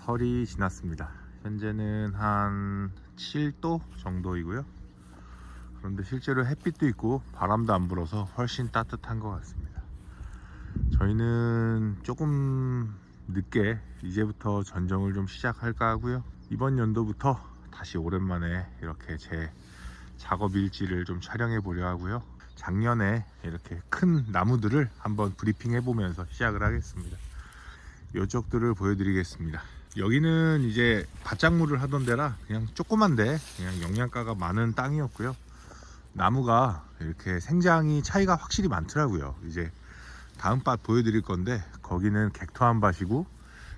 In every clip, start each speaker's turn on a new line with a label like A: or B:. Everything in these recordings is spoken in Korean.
A: 설이 지났습니다. 현재는 한 7도 정도이고요. 그런데 실제로 햇빛도 있고 바람도 안 불어서 훨씬 따뜻한 것 같습니다. 저희는 조금 늦게 이제부터 전정을 좀 시작할까 하고요. 이번 연도부터 다시 오랜만에 이렇게 제 작업 일지를 좀 촬영해 보려 하고요. 작년에 이렇게 큰 나무들을 한번 브리핑 해보면서 시작을 하겠습니다. 요쪽들을 보여드리겠습니다. 여기는 이제 밭작물을 하던 데라 그냥 조그만데 그냥 영양가가 많은 땅이었고요. 나무가 이렇게 생장이 차이가 확실히 많더라고요. 이제 다음 밭 보여드릴 건데 거기는 객토한 밭이고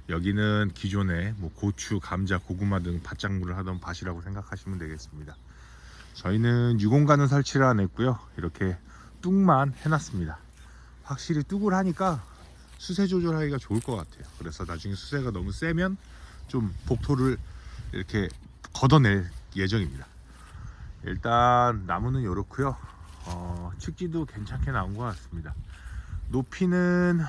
A: 여기는 기존에 뭐 고추, 감자, 고구마 등 밭작물을 하던 밭이라고 생각하시면 되겠습니다. 저희는 유공관은 설치를 안 했고요. 이렇게 뚝만 해놨습니다. 확실히 뚝을 하니까 수세 조절하기가 좋을 것 같아요. 그래서 나중에 수세가 너무 세면 좀 복토를 이렇게 걷어낼 예정입니다. 일단 나무는 이렇고요. 측지도 괜찮게 나온 것 같습니다. 높이는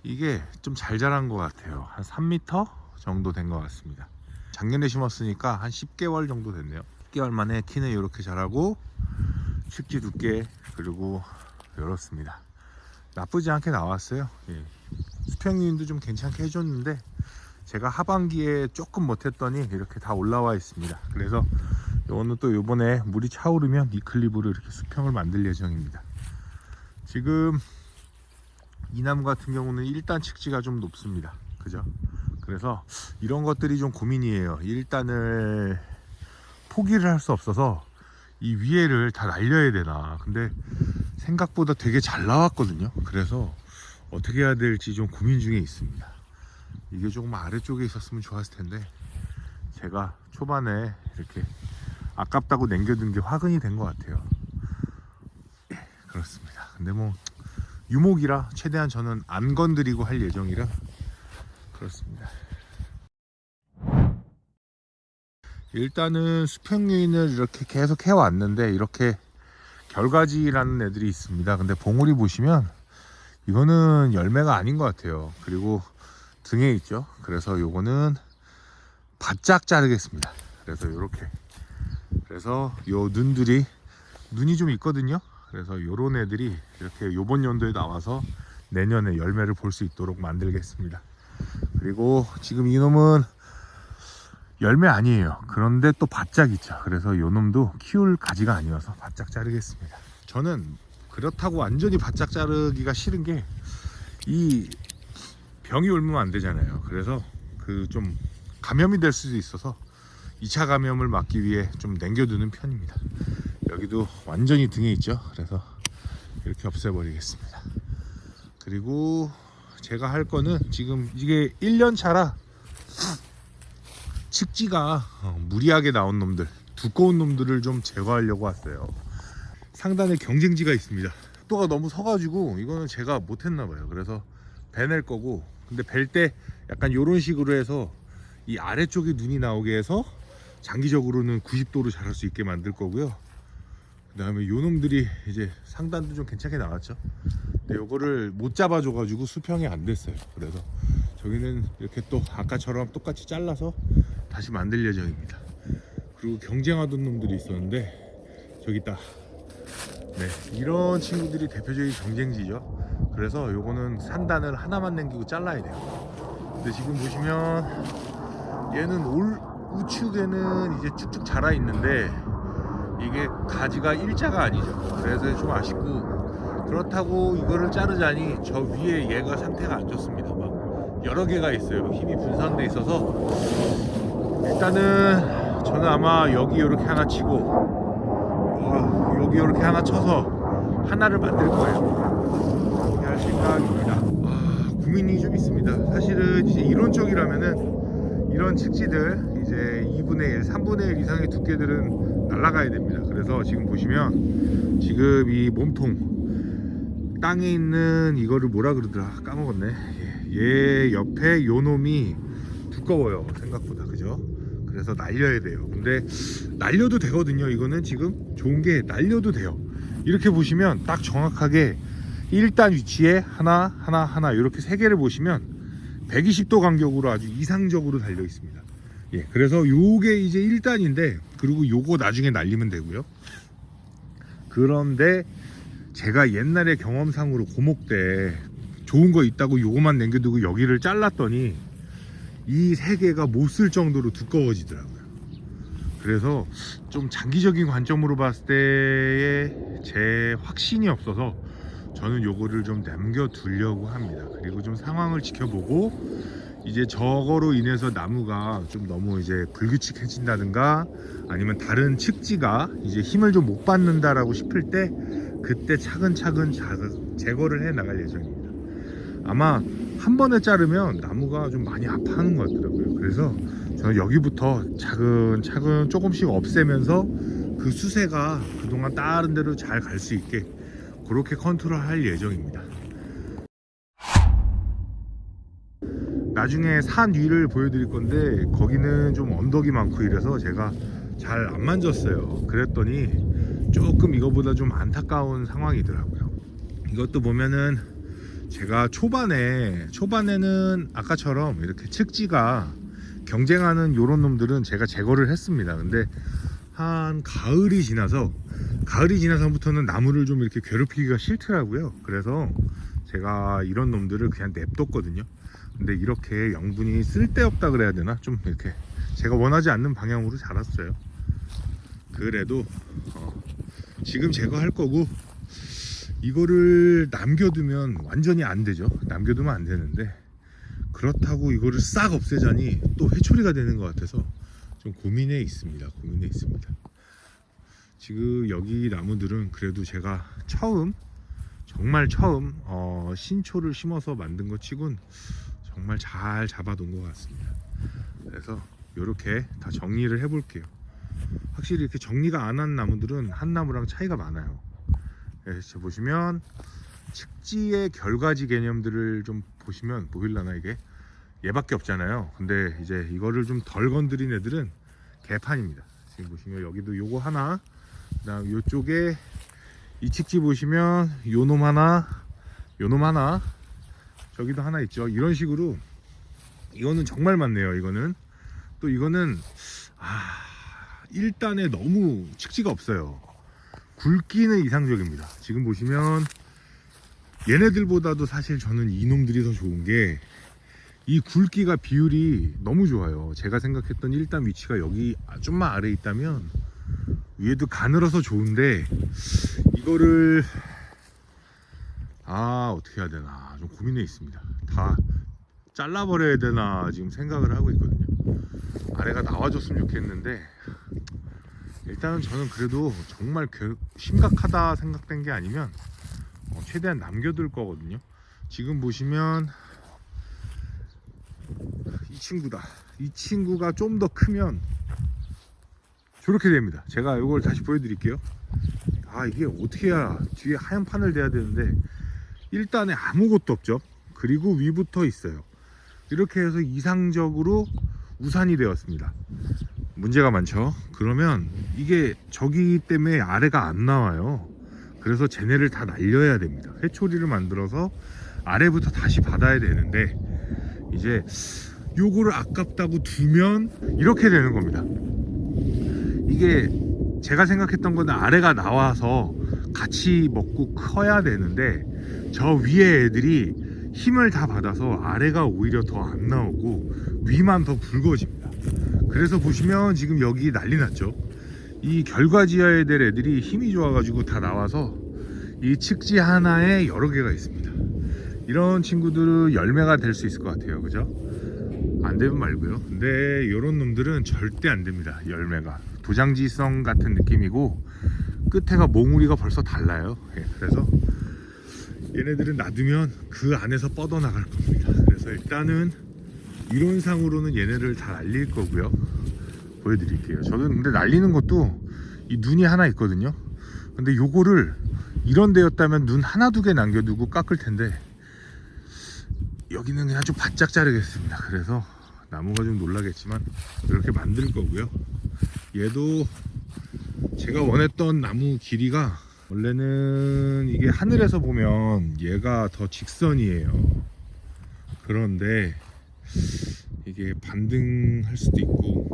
A: 이게 좀 잘 자란 것 같아요. 한 3m 정도 된 것 같습니다. 작년에 심었으니까 한 10개월 정도 됐네요. 10개월 만에 키는 이렇게 자라고 측지 두께 그리고 이렇습니다. 나쁘지 않게 나왔어요. 예. 수평유인도 좀 괜찮게 해줬는데 제가 하반기에 조금 못했더니 이렇게 다 올라와 있습니다. 그래서 이거는 또 이번에 물이 차오르면 이 클립으로 이렇게 수평을 만들 예정입니다. 지금 이 나무 같은 경우는 1단 측지가 좀 높습니다. 그죠? 그래서 이런 것들이 좀 고민이에요. 1단을 포기를 할 수 없어서 이 위에를 다 날려야 되나. 근데 생각보다 되게 잘 나왔거든요. 그래서 어떻게 해야 될지 좀 고민 중에 있습니다. 이게 조금 아래쪽에 있었으면 좋았을 텐데 제가 초반에 이렇게 아깝다고 남겨둔 게 화근이 된 것 같아요. 그렇습니다. 근데 뭐 유목이라 최대한 저는 안 건드리고 할 예정이라 그렇습니다. 일단은 수평유인을 이렇게 계속 해왔는데 이렇게 결가지라는 애들이 있습니다. 근데 봉우리 보시면 이거는 열매가 아닌 것 같아요. 그리고 등에 있죠. 그래서 요거는 바짝 자르겠습니다. 그래서 요렇게, 그래서 요 눈이 좀 있거든요. 그래서 요런 애들이 이렇게 요번 연도에 나와서 내년에 열매를 볼 수 있도록 만들겠습니다. 그리고 지금 이놈은 열매 아니에요. 그런데 또 바짝 있죠. 그래서 요 놈도 키울 가지가 아니어서 바짝 자르겠습니다. 저는 그렇다고 완전히 바짝 자르기가 싫은 게 이 병이 옮으면 안 되잖아요. 그래서 그 좀 감염이 될 수도 있어서 2차 감염을 막기 위해 좀 남겨두는 편입니다. 여기도 완전히 등에 있죠. 그래서 이렇게 없애버리겠습니다. 그리고 제가 할 거는 지금 이게 1년 차라 측지가 무리하게 나온 놈들, 두꺼운 놈들을 좀 제거하려고 왔어요. 상단에 경쟁지가 있습니다. 속도가 너무 서가지고 이거는 제가 못했나봐요. 그래서 베낼 거고, 근데 벨 때 약간 이런 식으로 해서 이 아래쪽에 눈이 나오게 해서 장기적으로는 90도로 자랄 수 있게 만들 거고요. 그 다음에 요 놈들이 이제 상단도 좀 괜찮게 나왔죠. 근데 요거를 못 잡아줘가지고 수평이 안 됐어요. 그래서 저기는 이렇게 또 아까처럼 똑같이 잘라서 다시 만들 예정입니다. 그리고 경쟁하던 놈들이 있었는데 저기 있다. 네, 이런 친구들이 대표적인 경쟁지죠. 그래서 요거는 산단을 하나만 남기고 잘라야 돼요. 근데 지금 보시면 얘는 우측에는 이제 쭉쭉 자라 있는데 이게 가지가 일자가 아니죠. 그래서 좀 아쉽고, 그렇다고 이거를 자르자니 저 위에 얘가 상태가 안 좋습니다. 막 여러 개가 있어요. 힘이 분산돼 있어서 일단은 저는 아마 여기 이렇게 하나 치고 여기 이렇게 하나 쳐서 하나를 만들 거예요. 그렇게 할 생각입니다. 고민이 좀 있습니다. 사실은 이제 이론적이라면은 이런 측지들 이제 2분의 1, 3분의 1 이상의 두께들은 날아가야 됩니다. 그래서 지금 보시면 지금 이 몸통 땅에 있는 이거를 뭐라 그러더라 까먹었네. 얘 옆에 요 놈이 두꺼워요. 생각보다. 그죠? 그래서 날려야 돼요. 근데 날려도 되거든요. 이거는 지금 좋은 게 날려도 돼요. 이렇게 보시면 딱 정확하게 1단 위치에 하나 이렇게 3개를 보시면 120도 간격으로 아주 이상적으로 달려 있습니다. 예, 그래서 요게 이제 1단인데, 그리고 요거 나중에 날리면 되고요. 그런데 제가 옛날에 경험상으로 고목 때 좋은 거 있다고 요거만 남겨두고 여기를 잘랐더니 이 세 개가 못 쓸 정도로 두꺼워지더라고요. 그래서 좀 장기적인 관점으로 봤을 때에 제 확신이 없어서 저는 요거를 좀 남겨두려고 합니다. 그리고 좀 상황을 지켜보고 이제 저거로 인해서 나무가 좀 너무 이제 불규칙해진다든가 아니면 다른 측지가 이제 힘을 좀 못 받는다라고 싶을 때 그때 차근차근 제거를 해 나갈 예정입니다. 아마 한 번에 자르면 나무가 좀 많이 아파하는 것 같더라고요. 그래서 저는 여기부터 차근차근 조금씩 없애면서 그 수세가 그동안 다른 데로 잘 갈 수 있게 그렇게 컨트롤 할 예정입니다. 나중에 산 위를 보여드릴 건데 거기는 좀 언덕이 많고 이래서 제가 잘 안 만졌어요. 그랬더니 조금 이거보다 좀 안타까운 상황이더라고요. 이것도 보면은 제가 초반에는 아까처럼 이렇게 측지가 경쟁하는 요런 놈들은 제가 제거를 했습니다. 근데 한 가을이 지나서부터는 나무를 좀 이렇게 괴롭히기가 싫더라고요. 그래서 제가 이런 놈들을 그냥 냅뒀거든요. 근데 이렇게 영분이 쓸데없다 그래야 되나? 좀 이렇게 제가 원하지 않는 방향으로 자랐어요. 그래도 지금 제거할 거고, 이거를 남겨두면 완전히 안 되죠. 남겨두면 안 되는데, 그렇다고 이거를 싹 없애자니 또 회초리가 되는 것 같아서 좀 고민해 있습니다. 지금 여기 나무들은 그래도 제가 정말 처음 신초를 심어서 만든 것 치곤 정말 잘 잡아놓은 것 같습니다. 그래서 이렇게 다 정리를 해 볼게요. 확실히 이렇게 정리가 안 한 나무들은 한 나무랑 차이가 많아요. 그래서 보시면 측지의 결과지 개념들을 좀 보시면 보일라나, 이게 얘밖에 없잖아요. 근데 이제 이거를 좀 덜 건드린 애들은 개판입니다. 지금 보시면 여기도 요거 하나, 그다음 요쪽에 이 측지 보시면 요놈 하나, 저기도 하나 있죠. 이런 식으로 이거는 정말 많네요. 이거는 1단에 너무 측지가 없어요. 굵기는 이상적입니다. 지금 보시면 얘네들보다도 사실 저는 이놈들이 더 좋은 게 이 굵기가 비율이 너무 좋아요. 제가 생각했던 1단 위치가 여기 좀만 아래에 있다면 위에도 가늘어서 좋은데, 이거를 어떻게 해야 되나 좀 고민해 있습니다. 다 잘라버려야 되나 지금 생각을 하고 있거든요. 아래가 나와줬으면 좋겠는데, 일단은 저는 그래도 정말 심각하다 생각된 게 아니면 최대한 남겨둘 거거든요. 지금 보시면 이 친구가 좀 더 크면 저렇게 됩니다. 제가 이걸 다시 보여드릴게요. 이게 어떻게 해야 뒤에 하얀 판을 대야 되는데 1단에 아무것도 없죠. 그리고 위부터 있어요. 이렇게 해서 이상적으로 우산이 되었습니다. 문제가 많죠. 그러면 이게 저기 때문에 아래가 안 나와요. 그래서 쟤네를 다 날려야 됩니다. 회초리를 만들어서 아래부터 다시 받아야 되는데, 이제 요거를 아깝다고 두면 이렇게 되는 겁니다. 이게 제가 생각했던 거는 아래가 나와서 같이 먹고 커야 되는데, 저 위에 애들이 힘을 다 받아서 아래가 오히려 더 안 나오고 위만 더 굵어집니다. 그래서 보시면 지금 여기 난리 났죠. 이 결과지어야 될 애들이 힘이 좋아가지고 다 나와서 이 측지 하나에 여러 개가 있습니다. 이런 친구들은 열매가 될 수 있을 것 같아요. 그죠? 안 되면 말고요. 근데 이런 놈들은 절대 안 됩니다. 열매가 도장지성 같은 느낌이고 끝에가 몽우리가 벌써 달라요. 그래서 얘네들은 놔두면 그 안에서 뻗어나갈 겁니다. 그래서 일단은 이론상으로는 얘네를 다 날릴 거고요. 보여드릴게요. 저는 근데 날리는 것도 이 눈이 하나 있거든요. 근데 요거를 이런 데였다면 눈 하나 두 개 남겨두고 깎을 텐데, 여기는 그냥 좀 바짝 자르겠습니다. 그래서 나무가 좀 놀라겠지만 이렇게 만들 거고요. 얘도 제가 원했던 나무 길이가, 원래는 이게 하늘에서 보면 얘가 더 직선이에요. 그런데 이게 반등할 수도 있고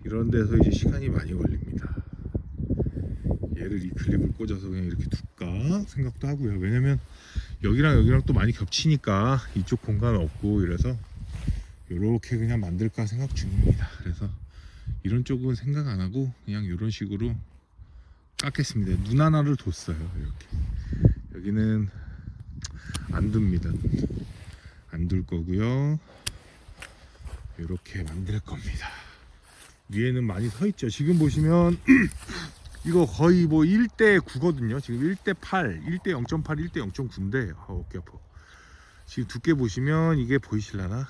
A: 이런 데서 이제 시간이 많이 걸립니다. 얘를 이 클립을 꽂아서 그냥 이렇게 둘까 생각도 하고요. 왜냐면 여기랑 여기랑 또 많이 겹치니까 이쪽 공간 없고 이래서 이렇게 그냥 만들까 생각 중입니다. 그래서 이런 쪽은 생각 안 하고 그냥 이런 식으로 깎겠습니다. 눈 하나를 뒀어요. 이렇게 여기는 안 둡니다. 안 둘 거고요. 이렇게 만들 겁니다. 위에는 많이 서 있죠. 지금 보시면 이거 거의 뭐 1대 9거든요. 지금 1대 8, 1대 0.8, 1대 0.9인데 어깨 아파. 지금 두께 보시면 이게 보이실라나?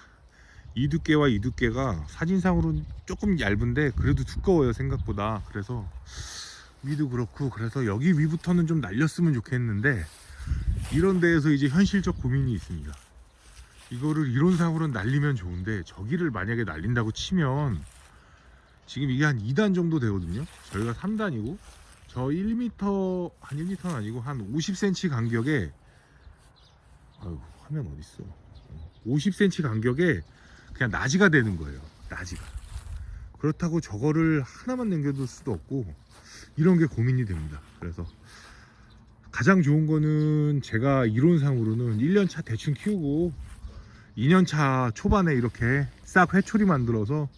A: 이 두께와 이 두께가 사진상으로는 조금 얇은데 그래도 두꺼워요, 생각보다. 그래서 위도 그렇고, 그래서 여기 위부터는 좀 날렸으면 좋겠는데 이런 데에서 이제 현실적 고민이 있습니다. 이거를 이론상으로는 날리면 좋은데 저기를 만약에 날린다고 치면 지금 이게 한 2단 정도 되거든요. 저희가 3단이고 저 1m, 한 1m는 아니고 한 50cm 간격에, 아유 화면 어딨어, 50cm 간격에 그냥 나지가 되는 거예요. 나지가. 그렇다고 저거를 하나만 남겨둘 수도 없고 이런 게 고민이 됩니다. 그래서 가장 좋은 거는 제가 이론상으로는 1년차 대충 키우고 2년차 초반에 이렇게 싹 회초리 만들어서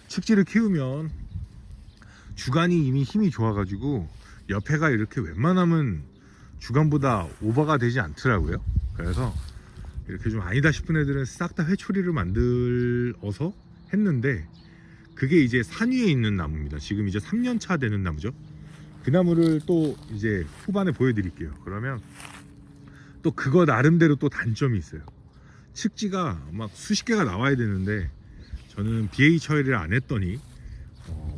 A: 측지를 키우면 주간이 이미 힘이 좋아가지고 옆에가 이렇게 웬만하면 주간보다 오버가 되지 않더라고요. 그래서 이렇게 좀 아니다 싶은 애들은 싹 다 회초리를 만들어서 했는데 그게 이제 산 위에 있는 나무입니다. 지금 이제 3년차 되는 나무죠. 그 나무를 또 이제 후반에 보여드릴게요. 그러면 또 그거 나름대로 또 단점이 있어요. 측지가 막 수십 개가 나와야 되는데 저는 BA 처리를 안 했더니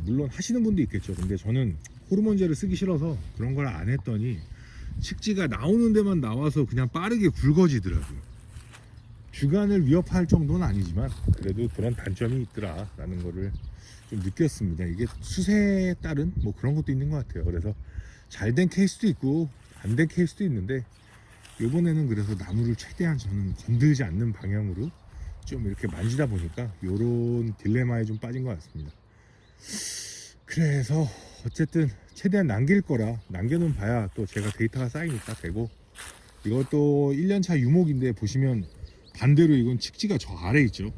A: 물론 하시는 분도 있겠죠. 근데 저는 호르몬제를 쓰기 싫어서 그런 걸 안 했더니 측지가 나오는 데만 나와서 그냥 빠르게 굵어지더라고요. 주간을 위협할 정도는 아니지만 그래도 그런 단점이 있더라 라는 거를 좀 느꼈습니다. 이게 수세에 따른 뭐 그런 것도 있는 것 같아요. 그래서 잘 된 케이스도 있고 안 된 케이스도 있는데 이번에는 그래서 나무를 최대한 저는 건들지 않는 방향으로 좀 이렇게 만지다 보니까 요런 딜레마에 좀 빠진 것 같습니다. 그래서 어쨌든 최대한 남길 거라 남겨놓은 봐야 또 제가 데이터가 쌓이니까 되고, 이것도 1년차 유목인데 보시면 반대로 이건 측지가 저 아래 있죠.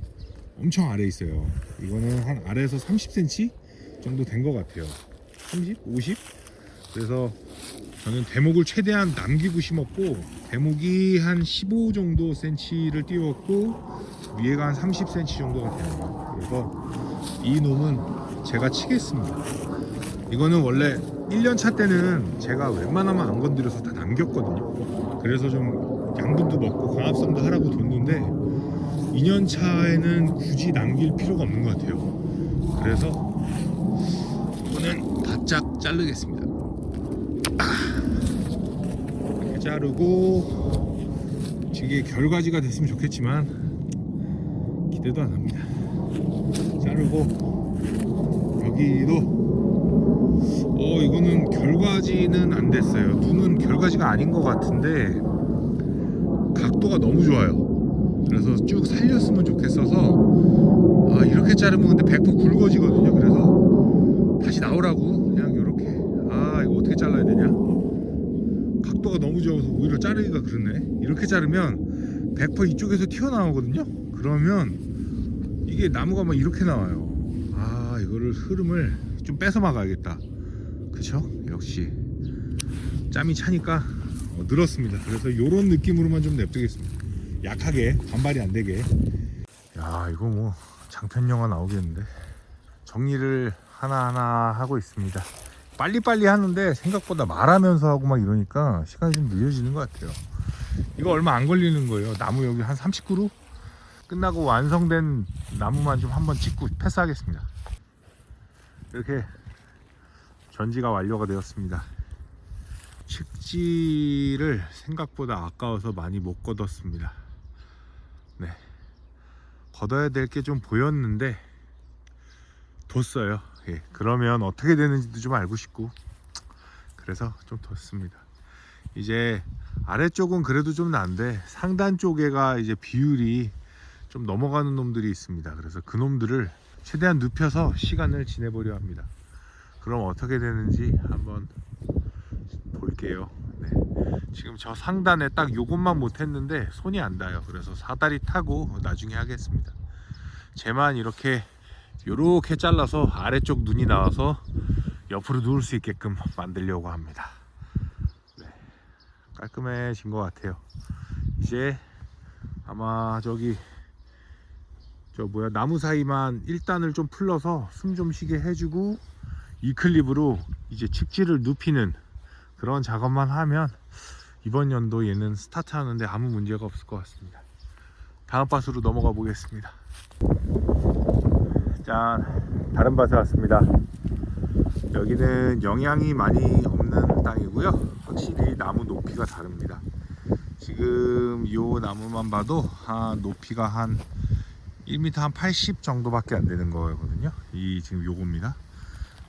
A: 엄청 아래 있어요. 이거는 한 아래에서 30cm 정도 된 것 같아요. 30? 50? 그래서 저는 대목을 최대한 남기고 심었고 대목이 한 15 정도 cm를 띄웠고 위에가 한 30cm 정도가 되네요. 그래서 이 놈은 제가 치겠습니다. 이거는 원래 1년차 때는 제가 웬만하면 안 건드려서 다 남겼거든요. 그래서 좀 양분도 먹고 광합성도 하라고 뒀는데 2년차에는 굳이 남길 필요가 없는 것 같아요. 그래서 이거는 바짝 자르겠습니다. 이렇게 자르고 이게 결과지가 됐으면 좋겠지만 기대도 안 합니다. 자르고 여기도 이거는 결과지는 안 됐어요. 눈은 결과지가 아닌 것 같은데 각도가 너무 좋아요. 그래서 쭉 살렸으면 좋겠어서 이렇게 자르면 근데 100% 굵어지거든요. 그래서 다시 나오라고 그냥 이렇게 이거 어떻게 잘라야 되냐, 각도가 너무 좋아서 오히려 자르기가 그렇네. 이렇게 자르면 100% 이쪽에서 튀어나오거든요. 그러면 이게 나무가 막 이렇게 나와요. 이거를 흐름을 좀 뺏어 막아야겠다. 그쵸? 역시 짬이 차니까 늘었습니다. 그래서 요런 느낌으로만 좀 냅두겠습니다. 약하게 반발이 안 되게. 야, 이거 뭐 장편 영화 나오겠는데. 정리를 하나하나 하고 있습니다. 빨리빨리 하는데 생각보다 말하면서 하고 막 이러니까 시간이 좀 느려지는 것 같아요. 이거 얼마 안 걸리는 거예요. 나무 여기 한 30그루 끝나고 완성된 나무만 좀 한번 찍고 패스하겠습니다. 이렇게 전지가 완료가 되었습니다. 측지를 생각보다 아까워서 많이 못 걷었습니다. 네, 걷어야 될 게 좀 보였는데 뒀어요. 그러면 어떻게 되는지도 좀 알고 싶고 그래서 좀 뒀습니다. 이제 아래쪽은 그래도 좀 난데 상단 쪽에가 이제 비율이 좀 넘어가는 놈들이 있습니다. 그래서 그 놈들을 최대한 눕혀서 시간을 지내보려 합니다. 그럼 어떻게 되는지 한번 볼게요. 네. 지금 저 상단에 딱 요것만 못했는데 손이 안 닿아요. 그래서 사다리 타고 나중에 하겠습니다. 쟤만 이렇게 요렇게 잘라서 아래쪽 눈이 나와서 옆으로 누울 수 있게끔 만들려고 합니다. 네. 깔끔해진 것 같아요. 이제 아마 저기 나무 사이만 1단을 좀 풀러서 숨 좀 쉬게 해주고 이 클립으로 이제 측지를 눕히는 그런 작업만 하면 이번 연도 얘는 스타트 하는데 아무 문제가 없을 것 같습니다. 다음 밭으로 넘어가 보겠습니다. 짠, 다른 밭에 왔습니다. 여기는 영양이 많이 없는 땅이고요. 확실히 나무 높이가 다릅니다. 지금 요 나무만 봐도 높이가 한 1m 한 80 정도밖에 안 되는 거거든요. 이 지금 요겁니다.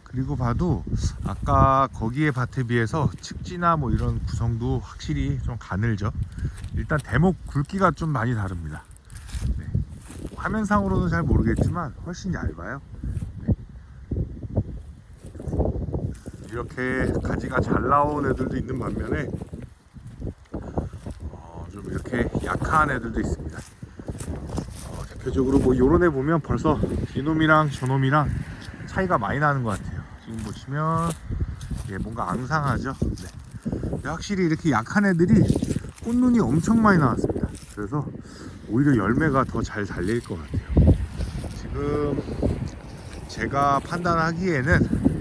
A: 그리고 봐도 아까 거기에 밭에 비해서 측지나 뭐 이런 구성도 확실히 좀 가늘죠. 일단 대목 굵기가 좀 많이 다릅니다. 네. 화면상으로는 잘 모르겠지만 훨씬 얇아요. 네. 이렇게 가지가 잘 나온 애들도 있는 반면에 좀 이렇게 약한 애들도 있습니다. 대표적으로 뭐 요런 애 보면 벌써 이놈이랑 저놈이랑 차이가 많이 나는 것 같아요. 지금 보시면 뭔가 앙상하죠. 네. 확실히 이렇게 약한 애들이 꽃눈이 엄청 많이 나왔습니다. 그래서 오히려 열매가 더 잘 달릴 것 같아요. 지금 제가 판단하기에는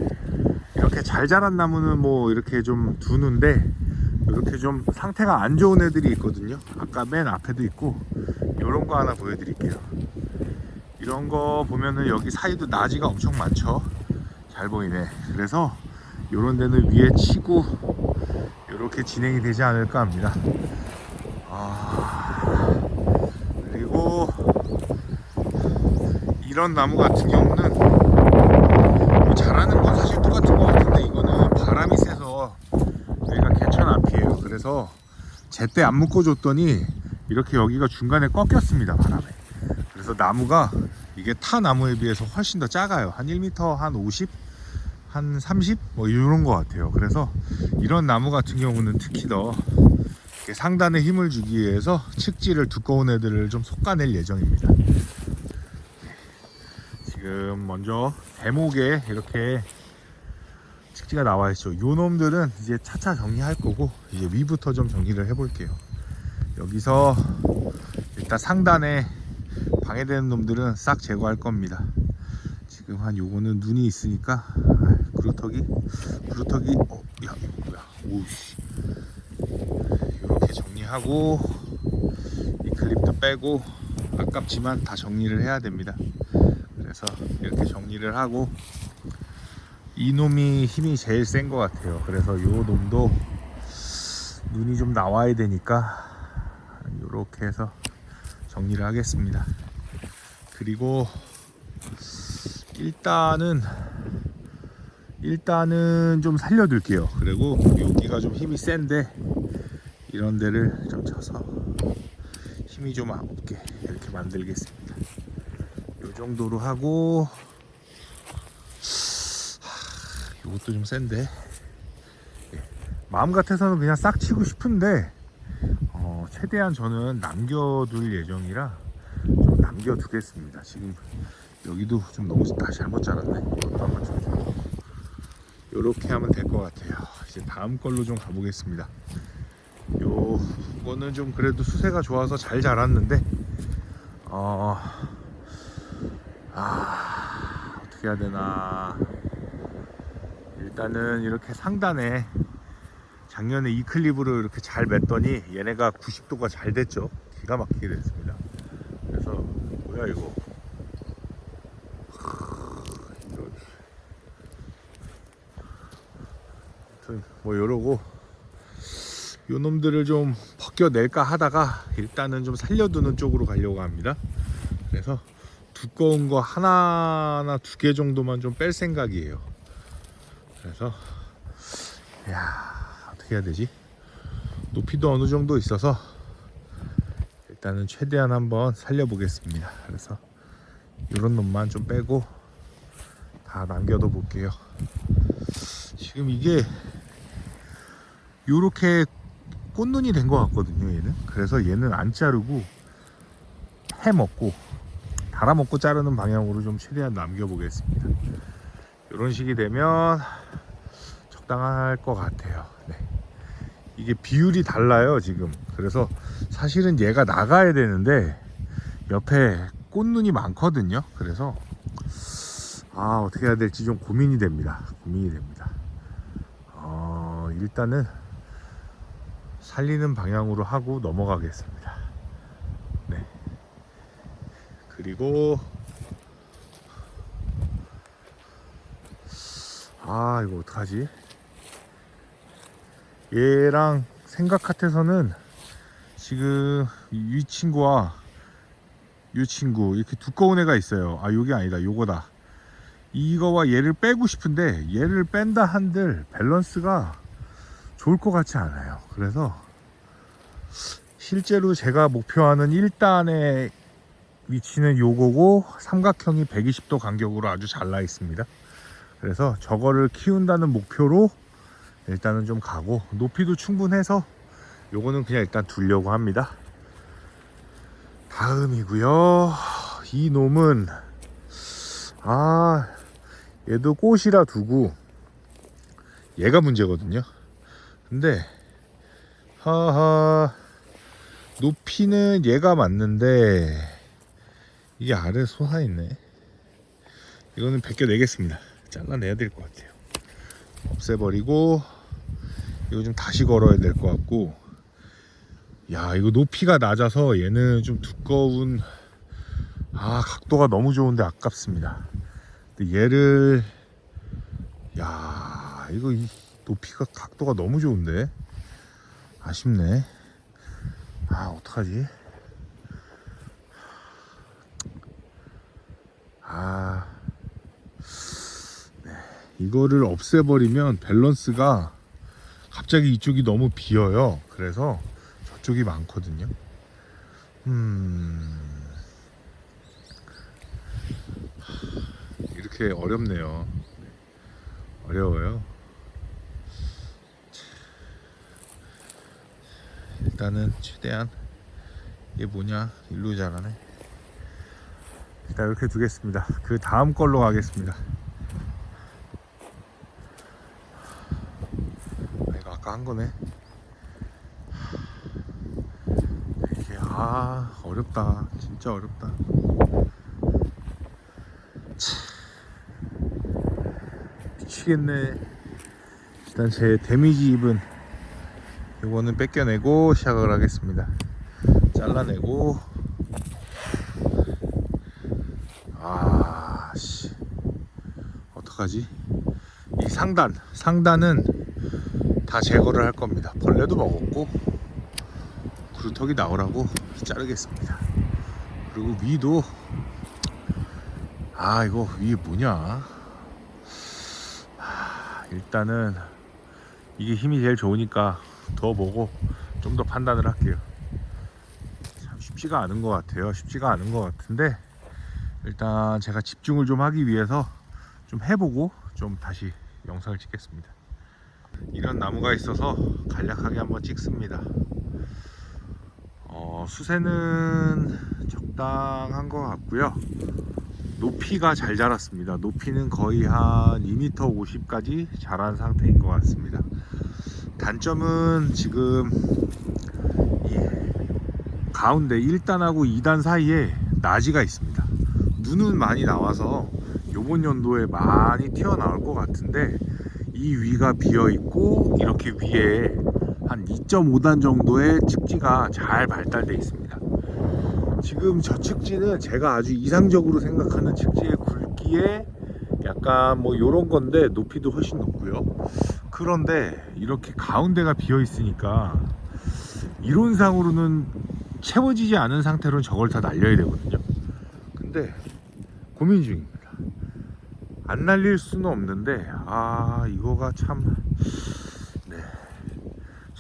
A: 이렇게 잘 자란 나무는 뭐 이렇게 좀 두는데 이렇게 좀 상태가 안 좋은 애들이 있거든요. 아까 맨 앞에도 있고 이런 거 하나 보여드릴게요. 이런 거 보면은 여기 사이도 나지가 엄청 많죠. 잘 보이네. 그래서 이런 데는 위에 치고 이렇게 진행이 되지 않을까 합니다. 그리고 이런 나무 같은 경우는 뭐 자라는 건 사실 똑같은 것 같은데 이거는 바람이 세서 여기가 개천 앞이에요. 그래서 제때 안 묶어줬더니 이렇게 여기가 중간에 꺾였습니다. 바람에. 그래서 나무가 이게 타 나무에 비해서 훨씬 더 작아요. 한 1m 한 50? 한 30? 뭐 이런 것 같아요. 그래서 이런 나무 같은 경우는 특히 더 상단에 힘을 주기 위해서 측지를 두꺼운 애들을 좀 솎아낼 예정입니다. 지금 먼저 대목에 이렇게 측지가 나와 있죠. 요 놈들은 이제 차차 정리할 거고 이제 위부터 좀 정리를 해 볼게요. 여기서 일단 상단에 방해되는 놈들은 싹 제거할 겁니다. 지금 한 요거는 눈이 있으니까 그루터기 야 이거 뭐야, 오우씨. 이렇게 정리하고 이 클립도 빼고 아깝지만 다 정리를 해야 됩니다. 그래서 이렇게 정리를 하고 이 놈이 힘이 제일 센 것 같아요. 그래서 요 놈도 눈이 좀 나와야 되니까 이렇게 해서 정리를 하겠습니다. 그리고 일단은 좀 살려둘게요. 그리고 여기가 좀 힘이 센데 이런 데를 좀 쳐서 힘이 좀 없게 이렇게 만들겠습니다. 요 정도로 하고 이것도 좀 센데 마음 같아서는 그냥 싹 치고 싶은데 최대한 저는 남겨둘 예정이라 좀 남겨두겠습니다. 지금 여기도 좀 너무 다 잘못 자랐네. 이것도 한번 쳐주고 요렇게 하면 될 것 같아요. 이제 다음 걸로 좀 가보겠습니다. 요거는 좀 그래도 수세가 좋아서 잘 자랐는데 어떻게 해야 되나. 일단은 이렇게 상단에 작년에 이 클립으로 이렇게 잘 맸더니 얘네가 90도가 잘 됐죠. 기가 막히게 됐습니다. 그래서 뭐야 이거. 아무튼 뭐 이러고 요 놈들을 좀 벗겨낼까 하다가 일단은 좀 살려두는 쪽으로 가려고 합니다. 그래서 두꺼운 거 하나나 두 개 정도만 좀 뺄 생각이에요. 그래서 어떻게 해야 되지? 높이도 어느 정도 있어서 일단은 최대한 한번 살려보겠습니다. 그래서 이런 놈만 좀 빼고 다 남겨둬 볼게요. 지금 이게 요렇게 꽃눈이 된 것 같거든요, 얘는. 그래서 얘는 안 자르고 해먹고 달아먹고 자르는 방향으로 좀 최대한 남겨보겠습니다. 이런 식이 되면 적당할 것 같아요. 네. 이게 비율이 달라요 지금. 그래서 사실은 얘가 나가야 되는데 옆에 꽃눈이 많거든요. 그래서 어떻게 해야 될지 좀 고민이 됩니다. 일단은 살리는 방향으로 하고 넘어가겠습니다. 네. 그리고 이거 어떡하지? 얘랑 생각 같아서는 지금 이 친구와 이 친구 이렇게 두꺼운 애가 있어요. 요게 아니다, 요거다. 이거와 얘를 빼고 싶은데 얘를 뺀다 한들 밸런스가 좋을 것 같지 않아요. 그래서 실제로 제가 목표하는 1단의 위치는 요거고 삼각형이 120도 간격으로 아주 잘 나 있습니다. 그래서 저거를 키운다는 목표로 일단은 좀 가고, 높이도 충분해서 요거는 그냥 일단 두려고 합니다. 다음이고요. 이 놈은 얘도 꽃이라 두고 얘가 문제거든요. 근데 높이는 얘가 맞는데 이게 아래 솟아있네. 이거는 벗겨내겠습니다. 잘라내야 될 것 같아요. 없애버리고 이거 좀 다시 걸어야 될 것 같고, 이거 높이가 낮아서 얘는 좀 두꺼운, 각도가 너무 좋은데 아깝습니다. 근데 얘를 이거 높이가 각도가 너무 좋은데 아쉽네. 어떡하지? 네. 이거를 없애버리면 밸런스가 갑자기 이쪽이 너무 비어요. 그래서 저쪽이 많거든요. 이렇게 어렵네요. 어려워요. 일단은 최대한, 이게 뭐냐, 일로 자라네. 일단 이렇게 두겠습니다. 그 다음 걸로 가겠습니다. 이거 아까 한 거네. 이게 어렵다. 진짜 어렵다. 미치겠네. 일단 제 데미지 입은 이거는 뺏겨내고 시작을 하겠습니다. 잘라내고. 어떡하지? 이 상단은 다 제거를 할 겁니다. 벌레도 먹었고 구루턱이 나오라고 자르겠습니다. 그리고 위도 이거 위에 뭐냐, 일단은 이게 힘이 제일 좋으니까 더 보고 좀 더 판단을 할게요. 참 쉽지가 않은 것 같아요. 쉽지가 않은 것 같은데 일단 제가 집중을 좀 하기 위해서 좀 해보고 좀 다시 영상을 찍겠습니다. 이런 나무가 있어서 간략하게 한번 찍습니다. 수세는 적당한 것 같고요. 높이가 잘 자랐습니다. 높이는 거의 한 2m 50까지 자란 상태인 것 같습니다. 단점은 지금 이 가운데 1단하고 2단 사이에 나지가 있습니다. 눈은 많이 나와서 요번 연도에 많이 튀어나올 것 같은데 이 위가 비어 있고 이렇게 위에 한 2.5단 정도의 측지가 잘 발달되어 있습니다. 지금 저 측지는 제가 아주 이상적으로 생각하는 측지의 굵기에 약간 뭐 요런 건데 높이도 훨씬 높고요. 그런데 이렇게 가운데가 비어 있으니까 이론상으로는 채워지지 않은 상태로는 저걸 다 날려야 되거든요. 근데 고민 중입니다. 안 날릴 수는 없는데 이거가 참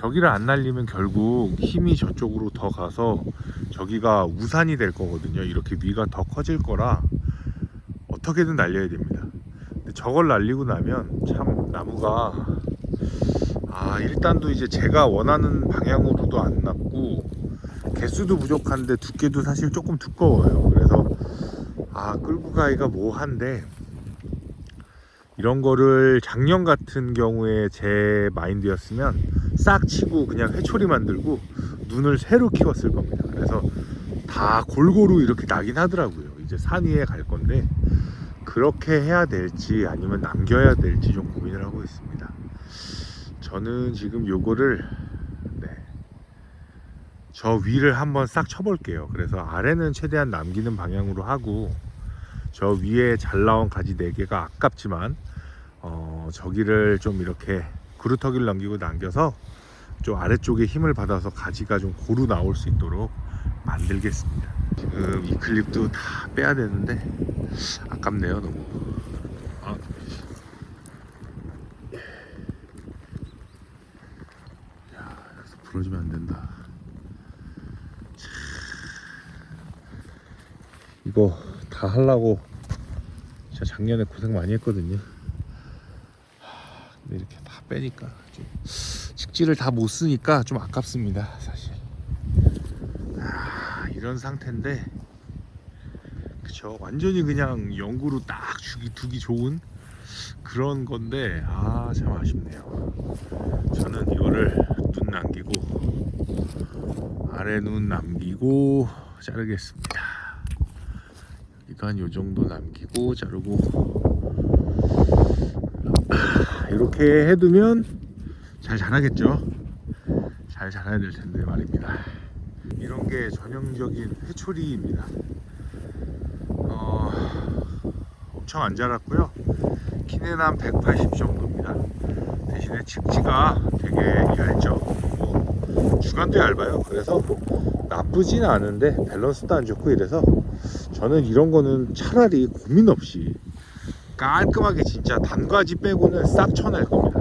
A: 저기를 안 날리면 결국 힘이 저쪽으로 더 가서 저기가 우산이 될 거거든요. 이렇게 위가 더 커질 거라 어떻게든 날려야 됩니다. 근데 저걸 날리고 나면 참 나무가 일단도 이제 제가 원하는 방향으로도 안 났고 개수도 부족한데 두께도 사실 조금 두꺼워요. 그래서 끌고 가기가 뭐한데, 이런 거를 작년 같은 경우에 제 마인드였으면 싹 치고 그냥 회초리 만들고 눈을 새로 키웠을 겁니다. 그래서 다 골고루 이렇게 나긴 하더라고요. 이제 산 위에 갈 건데 그렇게 해야 될지 아니면 남겨야 될지 좀 고민을 하고 있습니다. 저는 지금 요거를 저 위를 한번 싹 쳐볼게요. 그래서 아래는 최대한 남기는 방향으로 하고, 저 위에 잘 나온 가지 4개가 아깝지만 저기를 좀 이렇게 구루터기를 넘기고 남겨서 좀 아래쪽에 힘을 받아서 가지가 좀 고루 나올 수 있도록 만들겠습니다. 지금 이 클립도 다 빼야 되는데 아깝네요. 너무 여기서 부러지면 안 된다. 이거 다 하려고 진짜 작년에 고생 많이 했거든요. 근데 이렇게 다 빼니까 좀 직지를 다 못 쓰니까 좀 아깝습니다, 사실. 이런 상태인데, 그쵸? 완전히 그냥 연구로 딱 두기 좋은 그런 건데, 참 아쉽네요. 저는 이거를 눈 남기고 아래 눈 남기고 자르겠습니다. 여기도 한 요정도 남기고 자르고, 이렇게 해두면 잘 자라겠죠. 잘 자라야 될 텐데 말입니다. 이런 게 전형적인 회초리입니다. 엄청 안 자랐고요. 키는 한 180 정도입니다. 대신에 직지가 되게 얇죠. 주간도 얇아요. 그래서 나쁘진 않은데 밸런스도 안 좋고 이래서 저는 이런 거는 차라리 고민 없이 깔끔하게 진짜 단과지 빼고는 싹 쳐낼 겁니다.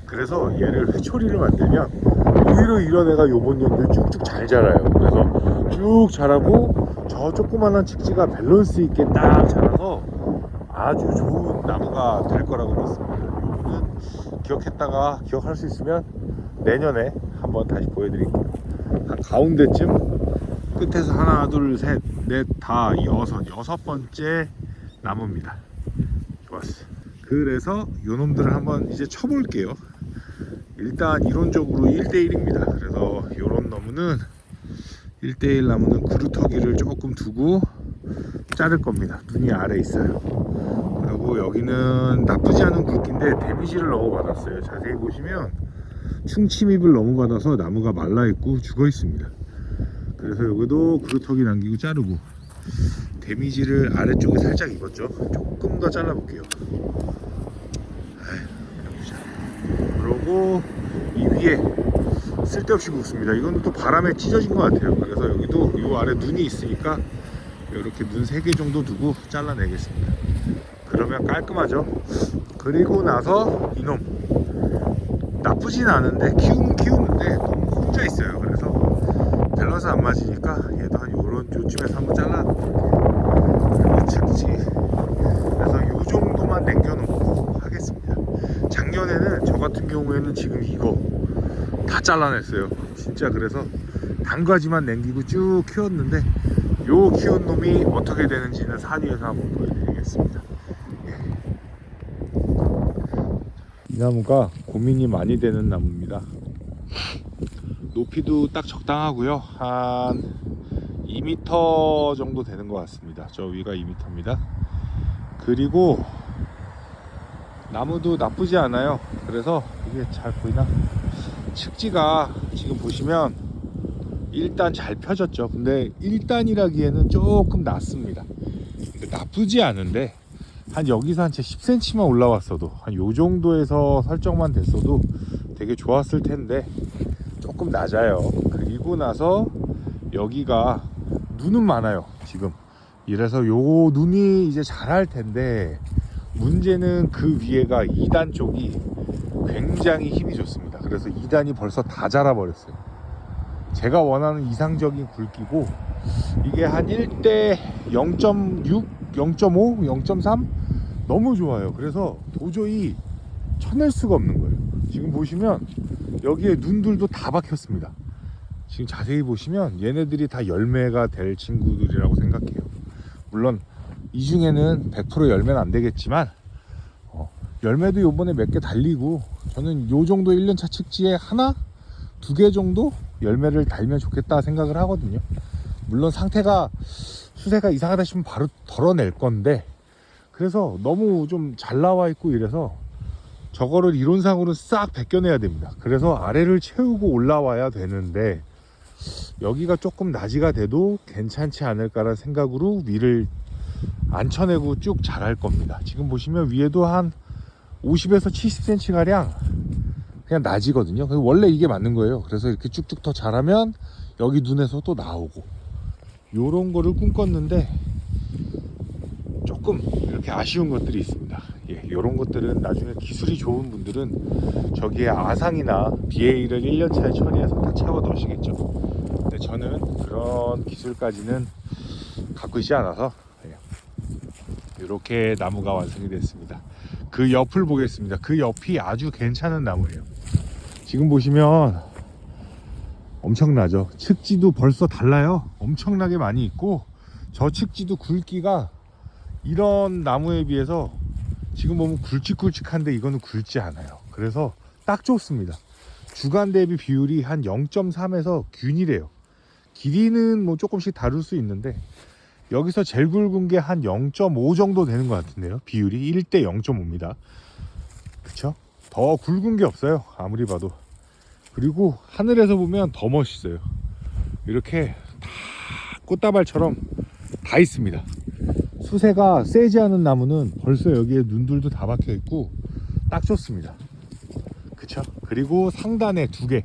A: 그래서 얘를 회초리를 만들면 오히려 이런 애가 요번 연도에 쭉쭉 잘 자라요. 그래서 쭉 자라고 저 조그만한 직지가 밸런스 있게 딱 자라서 아주 좋은 나무가 될 거라고 믿습니다. 요거는 기억할 수 있으면 내년에 한번 다시 보여드릴게요. 한 가운데쯤 끝에서 하나 둘 셋 넷 다 여섯 번째 나무입니다. 좋았어. 그래서 요놈들을 한번 이제 쳐볼게요. 일단 이론적으로 1대1입니다. 그래서 요런 나무는 1대1 나무는 구루터기를 조금 두고 자를 겁니다. 눈이 아래 있어요. 그리고 여기는 나쁘지 않은 굵기인데 데미지를 너무 받았어요. 자세히 보시면 충침입을 너무 받아서 나무가 말라있고 죽어있습니다. 그래서 여기도 구루터기 남기고 자르고, 데미지를 아래쪽에 살짝 입었죠. 조금 더 잘라볼게요. 그리고 이 위에 쓸데없이 굵습니다. 이건 또 바람에 찢어진 것 같아요. 그래서 여기도 이 아래 눈이 있으니까 이렇게 눈 3개 정도 두고 잘라내겠습니다. 그러면 깔끔하죠. 그리고 나서 이놈 나쁘진 않은데 키우는데 너무 혼자 있어요. 그래서 밸런스 안 맞으니까 얘도 한 요쯤에서 한번 잘라놓을게요. 그리고 즉지, 그래서 요 정도만 남겨놓고 하겠습니다. 작년에는 저 같은 경우에는 지금 이거 다 잘라냈어요. 진짜. 그래서 단가지만 남기고 쭉 키웠는데 요 키운 놈이 어떻게 되는지는 산 위에서 한번 보여드리겠습니다. 이 나무가 고민이 많이 되는 나무입니다. 높이도 딱 적당하고요. 한 2m 정도 되는 것 같습니다. 저 위가 2m입니다. 그리고 나무도 나쁘지 않아요. 그래서 이게 잘 보이나? 측지가 지금 보시면 일단 잘 펴졌죠. 근데 1단이라기에는 조금 낮습니다. 근데 나쁘지 않은데 한 여기서 한 채 10cm만 올라왔어도, 한 요 정도에서 설정만 됐어도 되게 좋았을 텐데 조금 낮아요. 그리고 나서 여기가 눈은 많아요 지금. 이래서 요 눈이 이제 자랄 텐데, 문제는 그 위에가 2단 쪽이 굉장히 힘이 좋습니다. 그래서 2단이 벌써 다 자라버렸어요. 제가 원하는 이상적인 굵기고, 이게 한 1대 0.6, 0.5, 0.3 너무 좋아요. 그래서 도저히 쳐낼 수가 없는 거예요. 지금 보시면 여기에 눈들도 다 박혔습니다. 지금 자세히 보시면 얘네들이 다 열매가 될 친구들이라고 생각해요. 물론 이 중에는 100% 열매는 안 되겠지만 열매도 요번에 몇 개 달리고, 저는 요 정도 1년차 측지에 하나? 2개 정도 열매를 달면 좋겠다 생각을 하거든요. 물론 상태가, 수세가 이상하다 싶으면 바로 덜어낼 건데, 그래서 너무 좀 잘 나와 있고 이래서 저거를 이론상으로는 싹 벗겨내야 됩니다. 그래서 아래를 채우고 올라와야 되는데, 여기가 조금 낮이가 돼도 괜찮지 않을까라는 생각으로 위를 안 쳐내고 쭉 자랄 겁니다. 지금 보시면 위에도 한 50에서 70cm 가량 그냥 낮이거든요. 원래 이게 맞는 거예요. 그래서 이렇게 쭉쭉 더 자라면 여기 눈에서 또 나오고, 요런 거를 꿈꿨는데 조금 이렇게 아쉬운 것들이 있습니다. 예, 요런 것들은 나중에 기술이 좋은 분들은 저기에 아상이나 BA를 1년차에 처리해서 다 채워 넣으시겠죠. 근데 저는 그런 기술까지는 갖고 있지 않아서 이렇게 나무가 완성이 됐습니다. 그 옆을 보겠습니다. 그 옆이 아주 괜찮은 나무예요. 지금 보시면 엄청나죠. 측지도 벌써 달라요. 엄청나게 많이 있고, 저 측지도 굵기가 이런 나무에 비해서 지금 보면 굵직굵직한데 이거는 굵지 않아요. 그래서 딱 좋습니다. 주간 대비 비율이 한 0.3에서 균이래요. 길이는 뭐 조금씩 다를 수 있는데 여기서 제일 굵은 게 한 0.5 정도 되는 것 같은데요. 비율이 1대 0.5입니다. 그쵸? 더 굵은 게 없어요. 아무리 봐도. 그리고 하늘에서 보면 더 멋있어요. 이렇게 다 꽃다발처럼 다 있습니다. 수세가 세지 않은 나무는 벌써 여기에 눈들도 다 박혀 있고 딱 좋습니다. 그쵸? 그리고 상단에 2개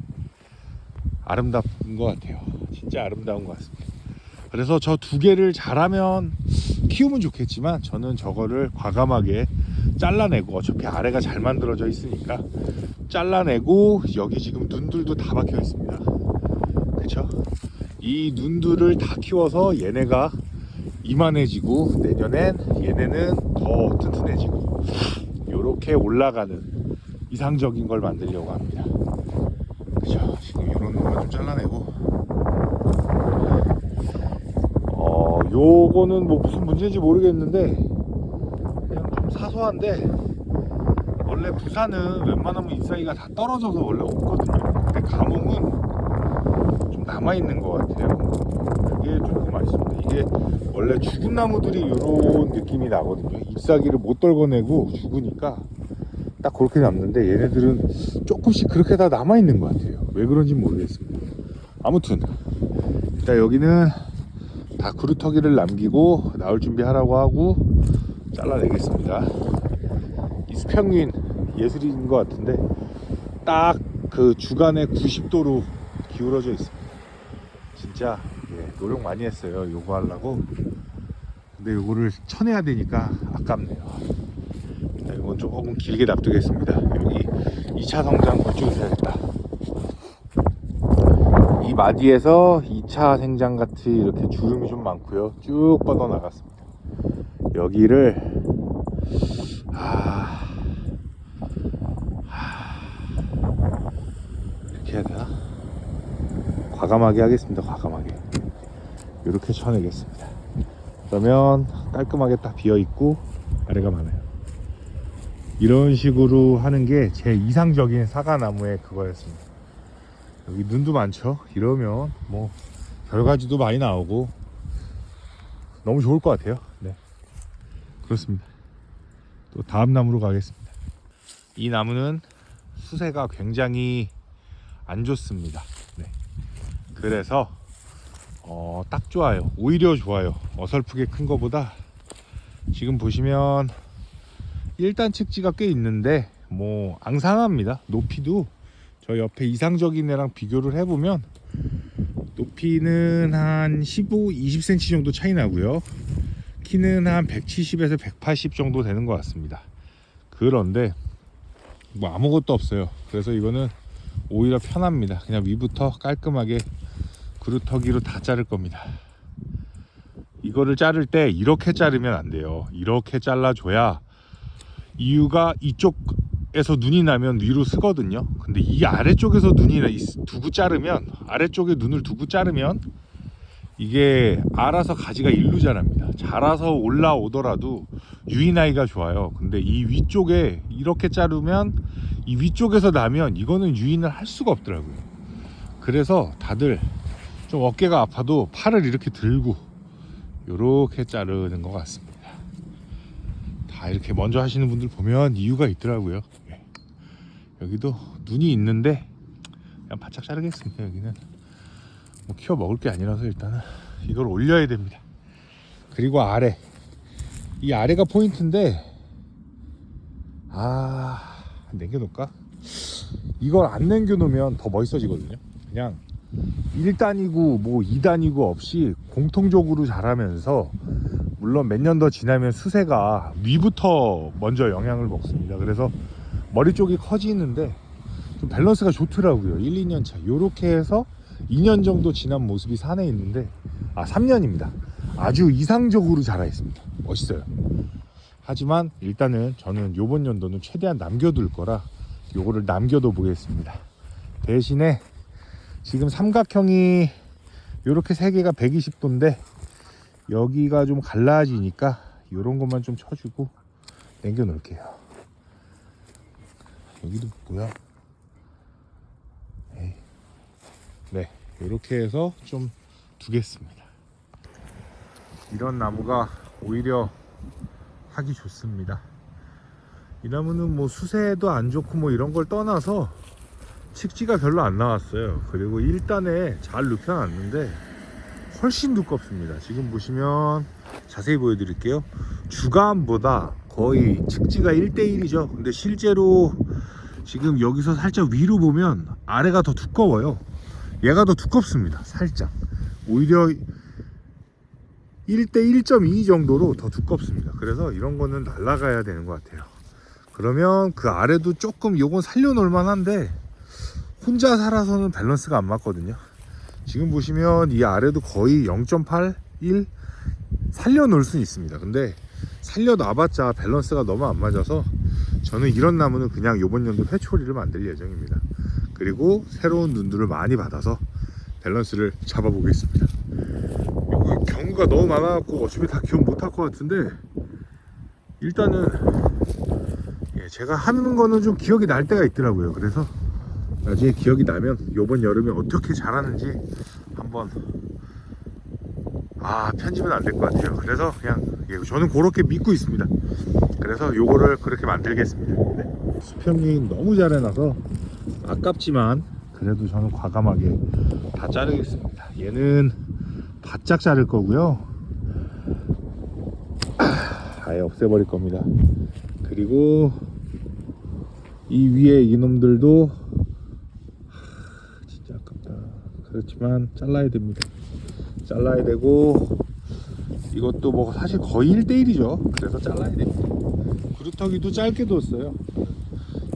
A: 아름다운 것 같아요. 진짜 아름다운 것 같습니다. 그래서 저 2개를 잘하면 키우면 좋겠지만, 저는 저거를 과감하게 잘라내고, 어차피 아래가 잘 만들어져 있으니까 잘라내고, 여기 지금 눈들도 다 박혀 있습니다. 그쵸? 이 눈들을 다 키워서 얘네가 이만해지고, 내년엔 얘네는 더 튼튼해지고, 요렇게 올라가는 이상적인 걸 만들려고 합니다. 그쵸? 지금 이런 놈만 좀 잘라내고, 요거는 뭐 무슨 문제인지 모르겠는데 그냥 좀 사소한데, 원래 부산은 웬만하면 잎사귀가 다 떨어져서 원래 없거든요. 근데 가뭄은 좀 남아있는 것 같아요. 그게 조금 아쉽습니다. 이게 원래 죽은 나무들이 이런 느낌이 나거든요. 잎사귀를 못 떨궈내고 죽으니까 딱 그렇게 남는데, 얘네들은 조금씩 그렇게 다 남아있는 것 같아요. 왜 그런지 모르겠습니다. 아무튼 일단 여기는 다 구루터기를 남기고 나올 준비하라고 하고 잘라내겠습니다. 이 수평윈 예술인 것 같은데 딱 그 주간에 90도로 기울어져 있습니다. 진짜 노력 많이 했어요. 요거 하려고. 근데 요거를 쳐내야 되니까 아깝네요. 일단 이건 조금 길게 놔두겠습니다. 여기 2차 성장 그쪽에서 해야겠다. 이 마디에서 2차 생장 같이 이렇게 주름이 좀 많고요. 쭉 뻗어 나갔습니다. 여기를 이렇게 해야 되나? 과감하게 하겠습니다. 과감하게 이렇게 쳐내겠습니다. 그러면 깔끔하게 딱 비어있고 아래가 많아요. 이런 식으로 하는 게 제 이상적인 사과나무의 그거였습니다. 여기 눈도 많죠. 이러면 뭐 결과지도 많이 나오고 너무 좋을 것 같아요. 네, 그렇습니다. 또 다음 나무로 가겠습니다. 이 나무는 수세가 굉장히 안 좋습니다. 네, 그래서 딱 좋아요. 오히려 좋아요. 어설프게 큰 거보다. 지금 보시면 1단 측지가 꽤 있는데 뭐 앙상합니다. 높이도 저 옆에 이상적인 애랑 비교를 해보면 높이는 한 15, 20cm 정도 차이 나고요. 키는 한 170에서 180 정도 되는 것 같습니다. 그런데 뭐 아무것도 없어요. 그래서 이거는 오히려 편합니다. 그냥 위부터 깔끔하게 그루터기로 다 자를 겁니다. 이거를 자를 때 이렇게 자르면 안 돼요. 이렇게 잘라줘야, 이유가 이쪽에서 눈이 나면 위로 쓰거든요. 근데 이 아래쪽에서 눈이 두고 자르면, 아래쪽에 눈을 두고 자르면 이게 알아서 가지가 일로 자랍니다. 자라서 올라오더라도 유인하기가 좋아요. 근데 이 위쪽에 이렇게 자르면, 이 위쪽에서 나면 이거는 유인을 할 수가 없더라고요. 그래서 다들 좀 어깨가 아파도 팔을 이렇게 들고 요렇게 자르는 것 같습니다. 다 이렇게 먼저 하시는 분들 보면 이유가 있더라고요. 여기도 눈이 있는데 그냥 바짝 자르겠습니다. 여기는 뭐 키워 먹을 게 아니라서 일단은 이걸 올려야 됩니다. 그리고 아래, 이 아래가 포인트인데, 남겨놓을까? 이걸 안 남겨놓으면 더 멋있어지거든요. 그냥 1단이고 뭐 2단이고 없이 공통적으로 자라면서, 물론 몇 년 더 지나면 수세가 위부터 먼저 영향을 먹습니다. 그래서 머리 쪽이 커지는데 좀 밸런스가 좋더라고요. 1, 2년 차 요렇게 해서 2년 정도 지난 모습이 산에 있는데, 3년입니다. 아주 이상적으로 자라 있습니다. 멋있어요. 하지만 일단은 저는 요번 연도는 최대한 남겨둘 거라 요거를 남겨둬 보겠습니다. 대신에 지금 삼각형이 요렇게 3개가 120도인데 여기가 좀 갈라지니까 요런 것만 좀 쳐주고 남겨 놓을게요. 여기도 뭐야? 네, 이렇게 해서 좀 두겠습니다. 이런 나무가 오히려 하기 좋습니다. 이 나무는 뭐 수세도 안 좋고 뭐 이런 걸 떠나서 칙지가 별로 안 나왔어요. 그리고 1단에 잘 눕혀놨는데 훨씬 두껍습니다. 지금 보시면 자세히 보여드릴게요. 주감보다 거의 칙지가 1대1이죠. 근데 실제로 지금 여기서 살짝 위로 보면 아래가 더 두꺼워요. 얘가 더 두껍습니다. 살짝. 오히려 1대 1.2 정도로 더 두껍습니다. 그래서 이런 거는 날라가야 되는 것 같아요. 그러면 그 아래도 조금 요건 살려놓을 만한데 혼자 살아서는 밸런스가 안 맞거든요. 지금 보시면 이 아래도 거의 0.8, 1 살려놓을 수는 있습니다. 근데 살려놔봤자 밸런스가 너무 안 맞아서 저는 이런 나무는 그냥 요번 연도 회초리를 만들 예정입니다. 그리고 새로운 눈들을 많이 받아서 밸런스를 잡아보겠습니다. 이거 경우가 너무 많아갖고 어차피 다 기억 못할 것 같은데, 일단은 제가 하는 거는 좀 기억이 날 때가 있더라고요. 그래서 나중에 기억이 나면 요번 여름에 어떻게 자라는지 한번 편집은 안 될 것 같아요. 그래서 그냥 저는 그렇게 믿고 있습니다. 그래서 요거를 그렇게 만들겠습니다. 네. 수평링 너무 잘 해놔서 아깝지만 그래도 저는 과감하게 다 자르겠습니다. 얘는 바짝 자를 거고요. 아예 없애버릴 겁니다. 그리고 이 위에 이놈들도 진짜 아깝다. 그렇지만 잘라야 됩니다. 잘라야 되고, 이것도 뭐 사실 거의 1대1이죠. 그래서 잘라야 됩니다. 그루터기도 짧게 뒀어요.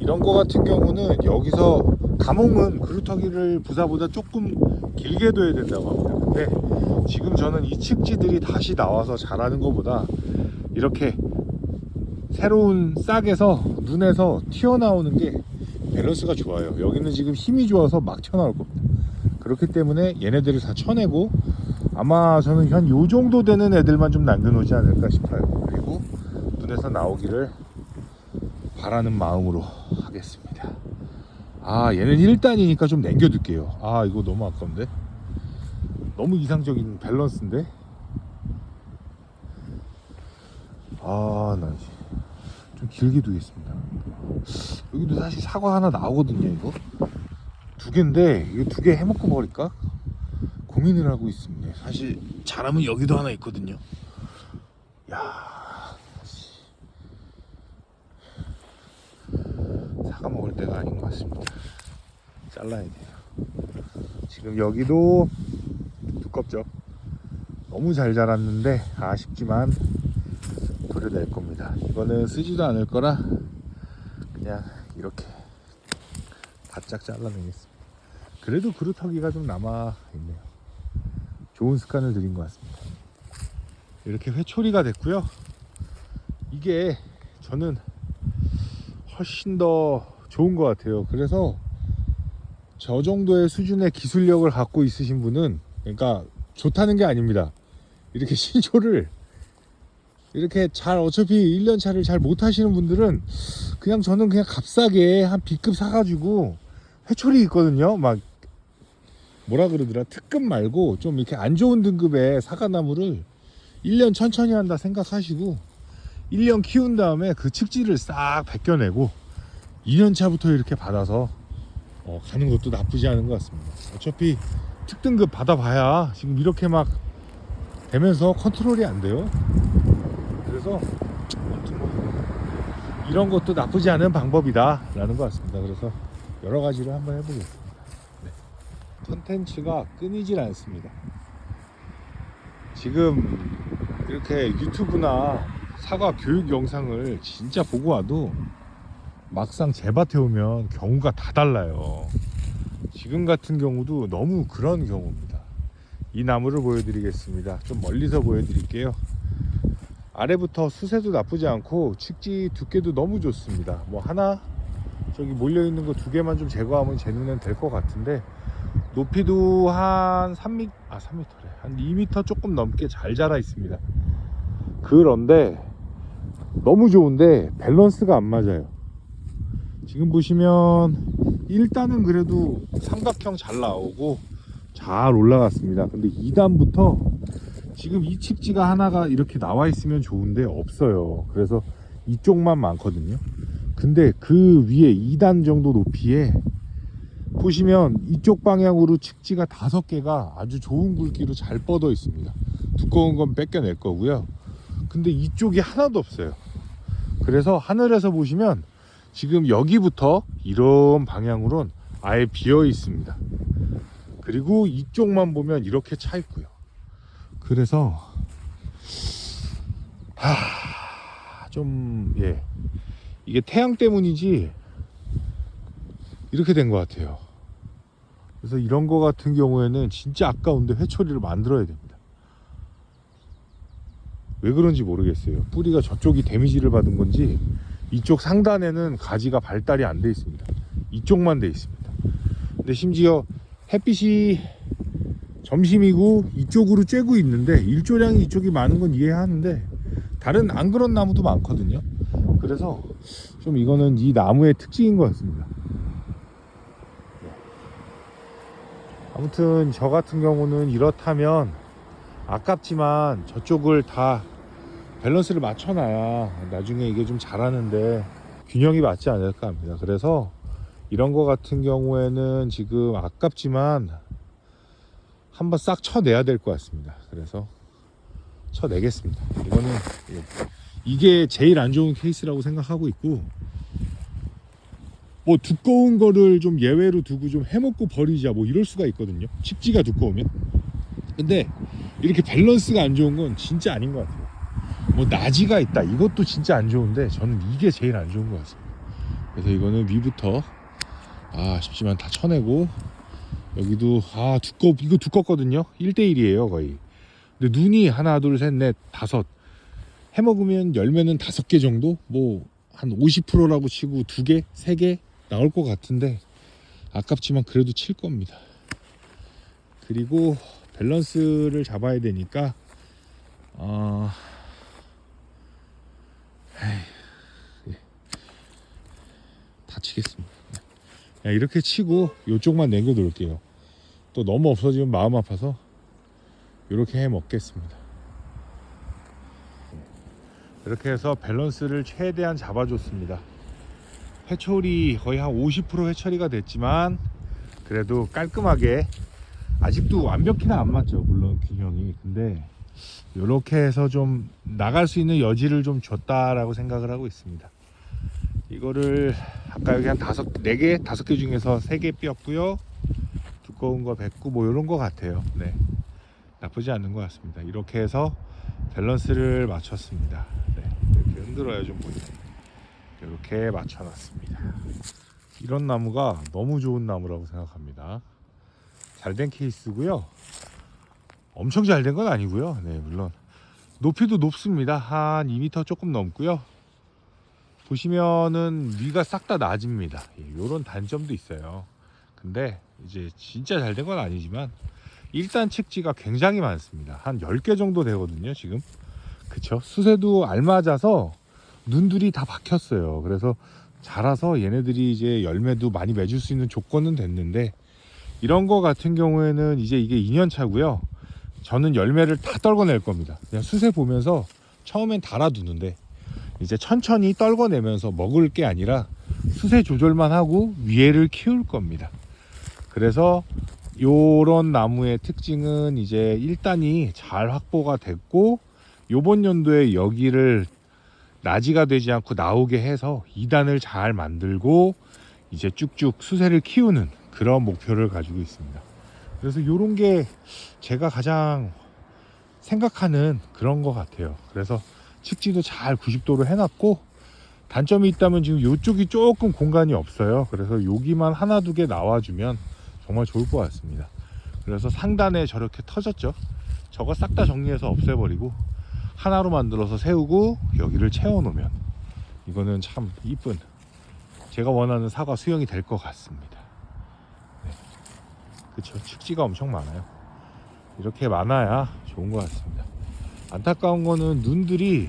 A: 이런 거 같은 경우는 여기서 가몽은 그루터기를 부사보다 조금 길게 둬야 된다고 합니다. 근데 지금 저는 이 칡지들이 다시 나와서 자라는 것보다 이렇게 새로운 싹에서 눈에서 튀어나오는 게 밸런스가 좋아요. 여기는 지금 힘이 좋아서 막 튀어나올 겁니다. 그렇기 때문에 얘네들을 다 쳐내고, 아마 저는 한 요 정도 되는 애들만 좀 남겨놓지 않을까 싶어요. 그리고 눈에서 나오기를 바라는 마음으로 하겠습니다. 얘는 1단이니까 좀 남겨둘게요. 이거 너무 아까운데? 너무 이상적인 밸런스인데? 나 이제 좀 길게 두겠습니다. 여기도 사실 사과 하나 나오거든요. 이거 2개인데 이거 2개 해먹고 버릴까? 고민을 하고 있습니다. 사실 잘하면 여기도 하나 있거든요. 사과 먹을 때가 아닌 것 같습니다. 잘라야 돼요. 지금 여기도 두껍죠. 너무 잘 자랐는데 아쉽지만 도려낼 겁니다. 이거는 쓰지도 않을 거라 그냥 이렇게 다 바짝 잘라내겠습니다. 그래도 그루터기가 좀 남아있네요. 좋은 습관을 들인 것 같습니다. 이렇게 회초리가 됐고요. 이게 저는 훨씬 더 좋은 것 같아요. 그래서 저 정도의 수준의 기술력을 갖고 있으신 분은, 그러니까 좋다는 게 아닙니다. 이렇게 신조를 이렇게 잘, 어차피 1년차를 잘 못하시는 분들은 그냥, 저는 그냥 값싸게 한 B급 사가지고, 회초리 있거든요. 막 뭐라 그러더라, 특급 말고 좀 이렇게 안 좋은 등급의 사과나무를 1년 천천히 한다 생각하시고 1년 키운 다음에 그 측지를 싹 벗겨내고 2년차부터 이렇게 받아서 가는 것도 나쁘지 않은 것 같습니다. 어차피 특등급 받아봐야 지금 이렇게 막 되면서 컨트롤이 안 돼요. 그래서 아무튼 뭐 이런 것도 나쁘지 않은 방법이다 라는 것 같습니다. 그래서 여러 가지를 한번 해보겠습니다. 네. 컨텐츠가 끊이질 않습니다. 지금 이렇게 유튜브나 사과 교육 영상을 진짜 보고 와도 막상 제 밭에 오면 경우가 다 달라요. 지금 같은 경우도 너무 그런 경우입니다. 이 나무를 보여드리겠습니다. 좀 멀리서 보여드릴게요. 아래부터 수세도 나쁘지 않고 측지 두께도 너무 좋습니다. 뭐 하나 저기 몰려있는 거 2개만 좀 제거하면 제 눈엔 될 것 같은데, 높이도 한 3m, 3m래. 한 2m 조금 넘게 잘 자라 있습니다. 그런데 너무 좋은데 밸런스가 안 맞아요. 지금 보시면 일단은 그래도 삼각형 잘 나오고 잘 올라갔습니다. 근데 2단부터 지금 이 측지가 하나가 이렇게 나와 있으면 좋은데 없어요. 그래서 이쪽만 많거든요. 근데 그 위에 2단 정도 높이에 보시면 이쪽 방향으로 측지가 5개가 아주 좋은 굵기로 잘 뻗어 있습니다. 두꺼운 건 뺏겨낼 거고요. 근데 이쪽이 하나도 없어요. 그래서 하늘에서 보시면 지금 여기부터 이런 방향으로는 아예 비어 있습니다. 그리고 이쪽만 보면 이렇게 차 있고요. 그래서 좀 이게 태양 때문이지 이렇게 된 것 같아요. 그래서 이런 거 같은 경우에는 진짜 아까운데 회초리를 만들어야 됩니다. 왜 그런지 모르겠어요. 뿌리가 저쪽이 데미지를 받은 건지 이쪽 상단에는 가지가 발달이 안 돼 있습니다. 이쪽만 돼 있습니다. 근데 심지어 햇빛이 점심이고 이쪽으로 쬐고 있는데 일조량이 이쪽이 많은 건 이해하는데 다른 안 그런 나무도 많거든요. 그래서 좀 이거는 이 나무의 특징인 것 같습니다. 아무튼 저 같은 경우는 이렇다면 아깝지만 저쪽을 다 밸런스를 맞춰놔야 나중에 이게 좀 자라는데 균형이 맞지 않을까 합니다. 그래서 이런 거 같은 경우에는 지금 아깝지만 한번 싹 쳐내야 될 것 같습니다. 그래서 쳐내겠습니다. 이거는 이게 제일 안 좋은 케이스라고 생각하고 있고, 뭐 두꺼운 거를 좀 예외로 두고 좀 해먹고 버리자 뭐 이럴 수가 있거든요. 칩지가 두꺼우면. 근데 이렇게 밸런스가 안 좋은 건 진짜 아닌 것 같아요. 뭐 나지가 있다, 이것도 진짜 안 좋은데 저는 이게 제일 안 좋은 것 같습니다. 그래서 이거는 위부터 아쉽지만 다 쳐내고, 여기도 이거 두껍거든요. 1대1이에요 거의. 근데 눈이 하나 둘 셋 넷 다섯 해먹으면 열매는 5개 정도, 뭐 한 50%라고 치고 2개 3개 나올 것 같은데 아깝지만 그래도 칠 겁니다. 그리고 밸런스를 잡아야 되니까 다 치겠습니다. 이렇게 치고 이쪽만 남겨 놓을게요. 또 너무 없어지면 마음 아파서 이렇게 해 먹겠습니다. 이렇게 해서 밸런스를 최대한 잡아줬습니다. 회초리 거의 한 50% 회초리가 됐지만 그래도 깔끔하게, 아직도 완벽히는 안 맞죠 물론 균형이. 근데 이렇게 해서 좀 나갈 수 있는 여지를 좀 줬다라고 생각을 하고 있습니다. 이거를 아까 여기 한 4개, 5개 중에서 3개 삐었고요. 두꺼운 거 뱉고 뭐 이런 거 같아요. 네, 나쁘지 않은 것 같습니다. 이렇게 해서 밸런스를 맞췄습니다. 네, 이렇게 흔들어야 좀 보이네. 이렇게 맞춰놨습니다. 이런 나무가 너무 좋은 나무라고 생각합니다. 잘된 케이스고요. 엄청 잘된 건 아니고요. 네, 물론 높이도 높습니다. 한 2m 조금 넘고요. 보시면은 위가 싹 다 낮습니다. 이런 단점도 있어요. 근데 이제 진짜 잘된 건 아니지만 일단 측지가 굉장히 많습니다. 한 10개 정도 되거든요 지금. 그쵸, 수세도 알맞아서 눈들이 다 박혔어요. 그래서 자라서 얘네들이 이제 열매도 많이 맺을 수 있는 조건은 됐는데, 이런 거 같은 경우에는 이제 이게 2년 차고요. 저는 열매를 다 떨궈낼 겁니다. 그냥 수세 보면서 처음엔 달아두는데 이제 천천히 떨궈내면서 먹을 게 아니라 수세 조절만 하고 위에를 키울 겁니다. 그래서 요런 나무의 특징은 이제 1단이 잘 확보가 됐고, 요번 연도에 여기를 나지가 되지 않고 나오게 해서 2단을 잘 만들고 이제 쭉쭉 수세를 키우는 그런 목표를 가지고 있습니다. 그래서 요런 게 제가 가장 생각하는 그런 것 같아요. 그래서 측지도 잘 90도로 해놨고, 단점이 있다면 지금 요쪽이 조금 공간이 없어요. 그래서 여기만 하나 두 개 나와주면 정말 좋을 것 같습니다. 그래서 상단에 저렇게 터졌죠. 저거 싹 다 정리해서 없애버리고 하나로 만들어서 세우고 여기를 채워놓으면 이거는 참 이쁜, 제가 원하는 사과 수영이 될 것 같습니다. 네. 그쵸, 측지가 엄청 많아요. 이렇게 많아야 좋은 것 같습니다. 안타까운 거는 눈들이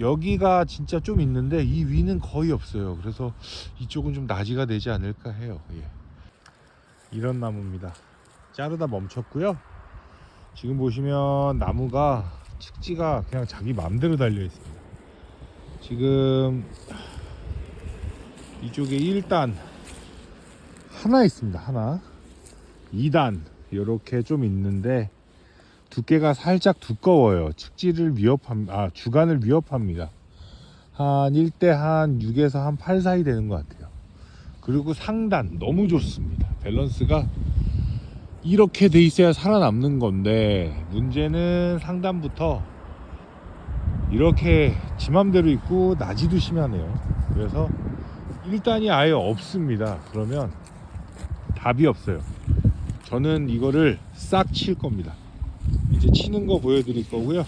A: 여기가 진짜 좀 있는데 이 위는 거의 없어요. 그래서 이쪽은 좀 나지가 되지 않을까 해요. 예. 이런 나무입니다. 자르다 멈췄고요. 지금 보시면 나무가 측지가 그냥 자기 마음대로 달려 있습니다. 지금 이쪽에 1단 하나 있습니다. 하나. 2단 이렇게 좀 있는데 두께가 살짝 두꺼워요. 측지를 주간을 위협합니다. 한 1대 한 6에서 한 8 사이 되는 것 같아요. 그리고 상단 너무 좋습니다. 밸런스가 이렇게 돼 있어야 살아남는 건데, 문제는 상단부터 이렇게 지 맘대로 있고 나지도 심하네요. 그래서 1단이 아예 없습니다. 그러면 답이 없어요. 저는 이거를 싹 칠 겁니다. 이제 치는 거 보여드릴 거고요.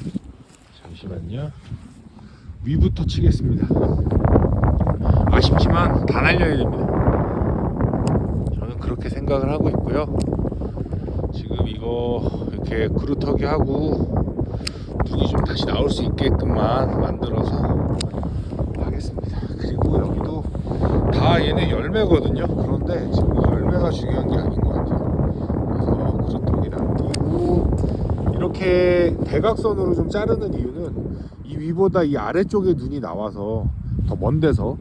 A: 잠시만요. 위부터 치겠습니다. 아쉽지만 다 날려야 됩니다. 저는 그렇게 생각을 하고 있고요. 지금 이거 이렇게 그루터기 하고 눈이 좀 다시 나올 수 있게끔만 만들어서 하겠습니다. 그리고 여기도 다 얘네 열매거든요. 그런데 지금 열매가 중요한 게 아닌 것 같아요. 그래서 그루터기 남기고 이렇게 대각선으로 좀 자르는 이유는 이 위보다 이 아래쪽에 눈이 나와서 더 먼 데서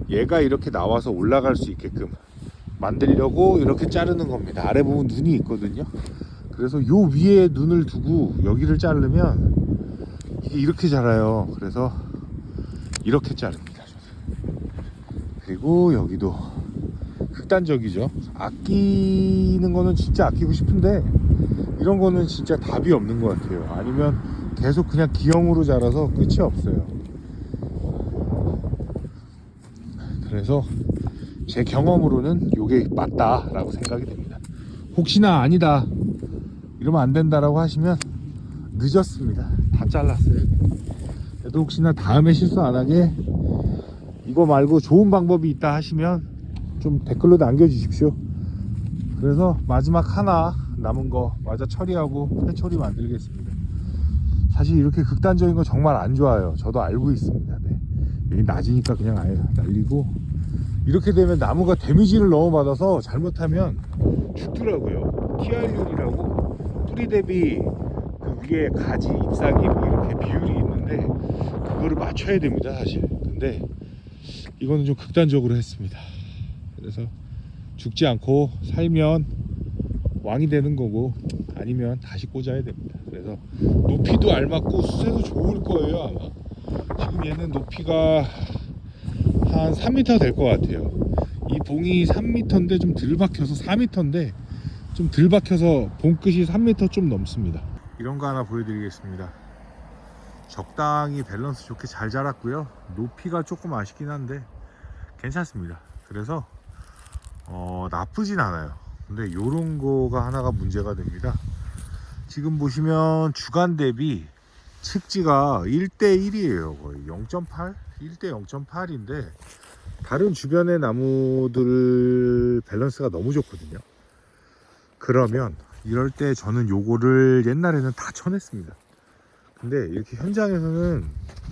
A: 얘가 이렇게 나와서 올라갈 수 있게끔 만들려고 이렇게 자르는 겁니다. 아래 부분 눈이 있거든요. 그래서 요 위에 눈을 두고 여기를 자르면 이게 이렇게 자라요. 그래서 이렇게 자릅니다. 그리고 여기도 극단적이죠. 아끼는 거는 진짜 아끼고 싶은데 이런 거는 진짜 답이 없는 것 같아요. 아니면 계속 그냥 기형으로 자라서 끝이 없어요. 그래서 제 경험으로는 이게 맞다라고 생각이 됩니다. 혹시나 아니다 이러면 안 된다라고 하시면 늦었습니다. 다 잘랐어요. 그래도 혹시나 다음에 실수 안 하게 이거 말고 좋은 방법이 있다 하시면 좀 댓글로 남겨주십시오. 그래서 마지막 하나 남은 거 마저 처리하고 회초리 만들겠습니다. 사실 이렇게 극단적인 거 정말 안 좋아요. 저도 알고 있습니다. 네. 여기 낮이니까 그냥 아예 날리고, 이렇게 되면 나무가 데미지를 너무 받아서 잘못하면 죽더라고요. TR율이라고 뿌리 대비 그 위에 가지, 잎사귀 뭐 이렇게 비율이 있는데 그거를 맞춰야 됩니다 사실. 근데 이거는 좀 극단적으로 했습니다. 그래서 죽지 않고 살면 왕이 되는 거고 아니면 다시 꽂아야 됩니다. 그래서 높이도 알맞고 수세도 좋을 거예요 아마. 지금 얘는 높이가 한 3m 될 것 같아요. 이 봉이 3m인데 좀 덜 박혀서 4m인데 좀 덜 박혀서 봉 끝이 3m 좀 넘습니다. 이런 거 하나 보여드리겠습니다. 적당히 밸런스 좋게 잘 자랐고요. 높이가 조금 아쉽긴 한데 괜찮습니다. 그래서 나쁘진 않아요. 근데 요런 거가 하나가 문제가 됩니다. 지금 보시면 주간 대비 측지가 1대1이에요. 거의 0.8? 1대 0.8인데 다른 주변의 나무들 밸런스가 너무 좋거든요. 그러면 이럴 때 저는 요거를 옛날에는 다 쳐냈습니다. 근데 이렇게 현장에서는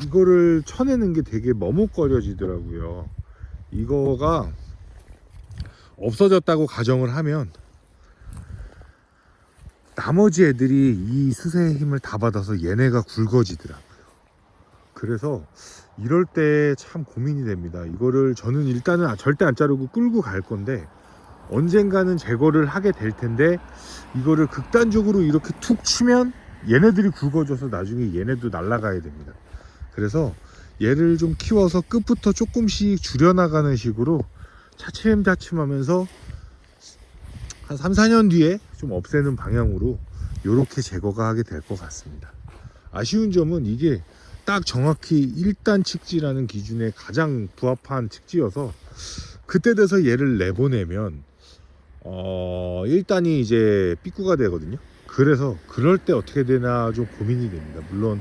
A: 이거를 쳐내는 게 되게 머뭇거려지더라고요. 이거가 없어졌다고 가정을 하면 나머지 애들이 이 수세의 힘을 다 받아서 얘네가 굵어지더라고요. 그래서 이럴 때 참 고민이 됩니다. 이거를 저는 일단은 절대 안 자르고 끌고 갈 건데 언젠가는 제거를 하게 될 텐데 이거를 극단적으로 이렇게 툭 치면 얘네들이 굵어져서 나중에 얘네도 날아가야 됩니다. 그래서 얘를 좀 키워서 끝부터 조금씩 줄여나가는 식으로 차츰차츰 하면서 한 3, 4년 뒤에 좀 없애는 방향으로 이렇게 제거가 하게 될 것 같습니다. 아쉬운 점은 이게 딱 정확히 1단 측지라는 기준에 가장 부합한 측지여서 그때 돼서 얘를 내보내면 1단이 이제 삐꾸가 되거든요. 그래서 그럴 때 어떻게 되나 좀 고민이 됩니다. 물론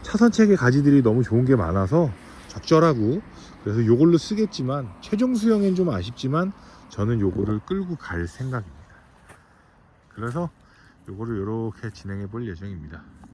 A: 차선책의 가지들이 너무 좋은 게 많아서 적절하고 그래서 요걸로 쓰겠지만 최종 수영엔 좀 아쉽지만 저는 요거를 끌고 갈 생각입니다. 그래서 요거를 이렇게 진행해 볼 예정입니다.